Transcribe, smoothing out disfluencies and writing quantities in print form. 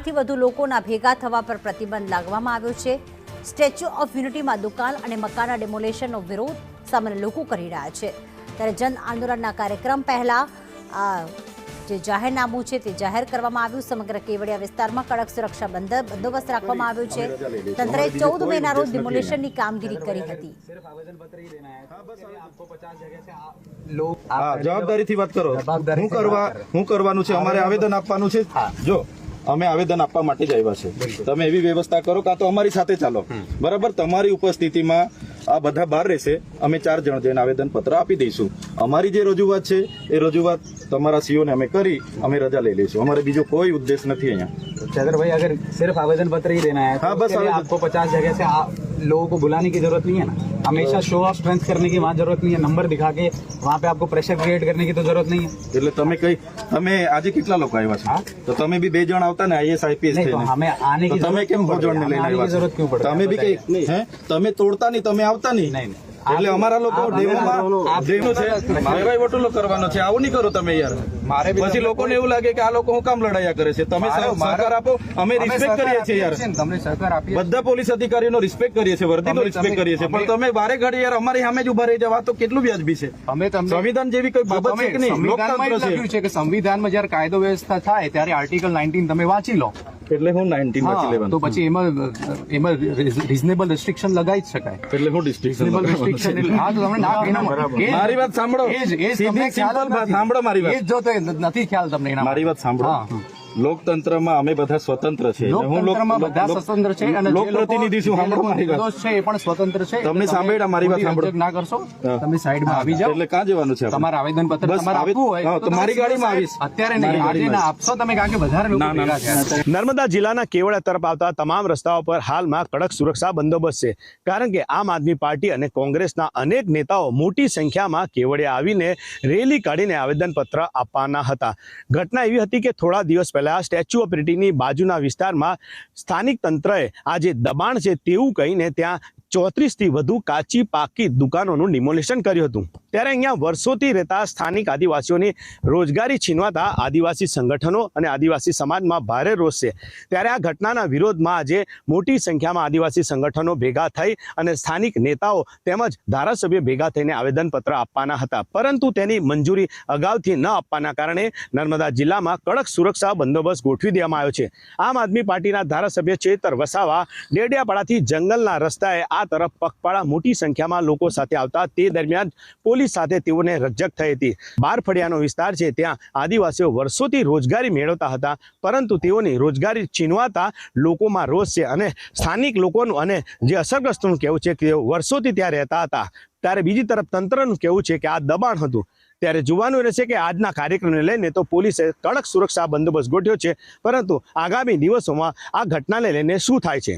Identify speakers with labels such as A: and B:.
A: 50થી વધુ લોકોના ભેગા થવા પર પ્રતિબંધ લાગવામાં આવ્યો છે। સ્ટેચ્યુ ઓફ યુનિટીમાં દુકાન અને મકાનના ડેમોલેશનનો વિરોધ સામાન્ય લોકો કરી રહ્યા છે। ત્યારે જન આંદોલનના કાર્યક્રમ પહેલા જે જાહેરનામું છે તે જાહેર કરવામાં આવ્યું। સમગ્ર કેવડિયા વિસ્તારમાં કડક સુરક્ષા બંદોબસ્ત રાખવામાં આવ્યો છે। તંત્રે 14 મેના રોજ ડિમોલેશનની કામગીરી કરી હતી।
B: જવાબદારીથી વાત કરો। હું કરવાનું છે, અમારે આવેદન આપવાનું છે। જો અમે આવેદન આપવા માટે જ આવ્યા છે, તમે એવી વ્યવસ્થા કરો કાં તો અમારી સાથે ચાલો, બરાબર। તમારી ઉપસ્થિતિમાં આ બધા બહાર રહેશે, અમે 4 જણ જઈને આવેદન પત્ર આપી દઈશું। અમારી જે રજૂઆત છે એ રજૂઆત તમારા સીઓને અમે કરી અમે रजा ले लईશું। અમારે બીજો કોઈ ઉદ્દેશ નથી અહીંયા।
C: चंद्र भाई, अगर सिर्फ आवेदन पत्र ही देना है
B: हाँ, बस
C: आपको 50 जगह से लोगों को बुलाने की जरूरत नहीं है ना। हमेशा शो ऑफ स्ट्रेंथ करने की वहाँ जरूरत नहीं है, नंबर दिखा के वहाँ पे आपको प्रेशर क्रिएट करने की तो जरूरत नहीं है।
B: એટલે તમે આજે કેટલા લોકો આવ્યા છો? તો તમે બી 2 જણ આવતા ને, IAS IPS
C: नहीं, तो हमें आने की
B: તમે કેમ
C: जरूरत
B: 2 જણને લઈને આવ્યા છો?
C: जरूरत क्यों पड़ती
B: તમે બી કઈ હે તમે તોડતા નહીં, તમે આવતા નહીં।
C: नहीं
B: એટલે અમારા લોકો ડેમોમાં ડેમો છે, ભાઈ વટુલો કરવાનો છે, આવું નહીં કરો તમે યાર। પછી લોકોને એવું લાગે કે આ લોકો હું કામ લડાયા કરે છે। તમે સહકાર આપો, અમે રિસ્પેક્ટ કરીએ છીએ યાર।
C: તમને સહકાર આપીએ,
B: બધા પોલીસ અધિકારીઓનો રિસ્પેક્ટ કરીએ છીએ, વર્દીનો રિસ્પેક્ટ કરીએ છીએ, પણ તમે વારે ઘડી યાર અમારી સામે જ ઉભા રહી જવા તો કેટલું વ્યાજબી છે?
C: અમે તમને
B: સંવિધાન જેવી કોઈ બાબત છે કે નહીં? લોકતંત્ર છે
C: કે સંવિધાનમાં જ્યારે કાયદો વ્યવસ્થા થાય ત્યારે આર્ટિકલ 19 તમે વાંચી લો,
B: એટલે હું 19 વાંચી લેવાનું,
C: તો પછી એમાં રીઝનેબલ રિસ્ટ્રિક્શન લગાવી જ શકાય।
B: એટલે હું
C: રીઝનેબલ રિસ્ટ્રિક્શન એટલે હા, તો તમને
B: મારી વાત સાંભળો, સીધી સિમ્પલ વાત સાંભળો, મારી વાત
C: જો તો નથી ખ્યાલ તમને એના
B: મારી વાત સાંભળો। લોકતંત્રમાં અમે બધા સ્વતંત્ર છે,
C: લોકતંત્રમાં બધા સ્વતંત્ર છે અને
B: લોકપ્રતિનિધિ છું, સાંભળો મારી વાત
C: છે એ પણ સ્વતંત્ર છે।
B: તમને સાંભળ્યા મારી વાત સાંભળો,
C: ના કરશો તમે સાઈડમાં આવી જાઓ।
B: એટલે ક્યાં જવાનું છે?
C: તમારું આવેદન પત્ર તમારે આપવું હોય
B: તો મારી ગાડીમાં આવીશ,
C: અત્યારે નહીં, આજે ના આપશો તમે, કારણ કે વધારે લોકો ભેગા થયા છે।
D: નર્મદા જિલ્લાના કેવડિયા તરફ આવતા તમામ રસ્તાઓ પર હાલમાં કડક સુરક્ષા બંદોબસ્ત છે, કારણ કે આમ આદમી પાર્ટી અને કોંગ્રેસના અનેક નેતાઓ મોટી સંખ્યામાં કેવડિયા આવીને રેલી કાઢીને આવેદનપત્ર આપવાના હતા। ઘટના એવી હતી કે થોડા દિવસ પહેલા સ્ટેચ્યુ ઓફ યુનિટીની બાજુના વિસ્તારમાં સ્થાનિક તંત્રએ આ જે દબાણ છે તેવું કહીને ત્યાં 34થી વધુ કાચી પાકી દુકાનોનું ડિમોલેશન કર્યું હતું। ત્યારે અહીંયા વર્ષોથી રહેતા સ્થાનિક આદિવાસીઓની રોજગારી છીનવાતા આદિવાસી સંગઠનો અને આદિવાસી સમાજમાં ભારે રોષ છે। ત્યારે આ ઘટનાના વિરોધમાં આજે મોટી સંખ્યામાં આદિવાસી સંગઠનો ભેગા થઈ અને સ્થાનિક નેતાઓ તેમજ ધારાસભ્યો ભેગા થઈને આવેદનપત્ર આપવાના હતા, પરંતુ તેની મંજૂરી અગાઉથી ન આપવાના કારણે નર્મદા જિલ્લામાં કડક સુરક્ષા બંદોબસ્ત ગોઠવી દેવામાં આવ્યો છે। આમ આદમી પાર્ટીના ધારાસભ્ય ચેતર વસાવા ડેડિયાપાડાથી જંગલના રસ્તાએ આ તરફ પગપાળા મોટી સંખ્યામાં લોકો સાથે આવતા તે દરમિયાન પોલીસ સાથે તેઓને રકઝક થઈ હતી। બારફળિયાનો વિસ્તાર છે, ત્યાં આદિવાસીઓ વર્ષોથી રોજગારી મેળવતા હતા, પરંતુ તેઓની રોજગારી છીનવાતા લોકોમાં રોષ છે અને સ્થાનિક લોકોનું અને જે અસરગ્રસ્તોનું કહેવું છે કે તેઓ વર્ષોથી ત્યાં રહેતા હતા। ત્યારે બીજી તરફ તંત્રનું કહેવું છે કે આ દબાણ હતું। ત્યારે જોવાનું રહેશે કે આજના કાર્યક્રમને લઈને તો પોલીસે કડક સુરક્ષા બંદોબસ્ત ગોઠવ્યો છે, પરંતુ આગામી દિવસોમાં આ ઘટનાને લઈને શું થાય છે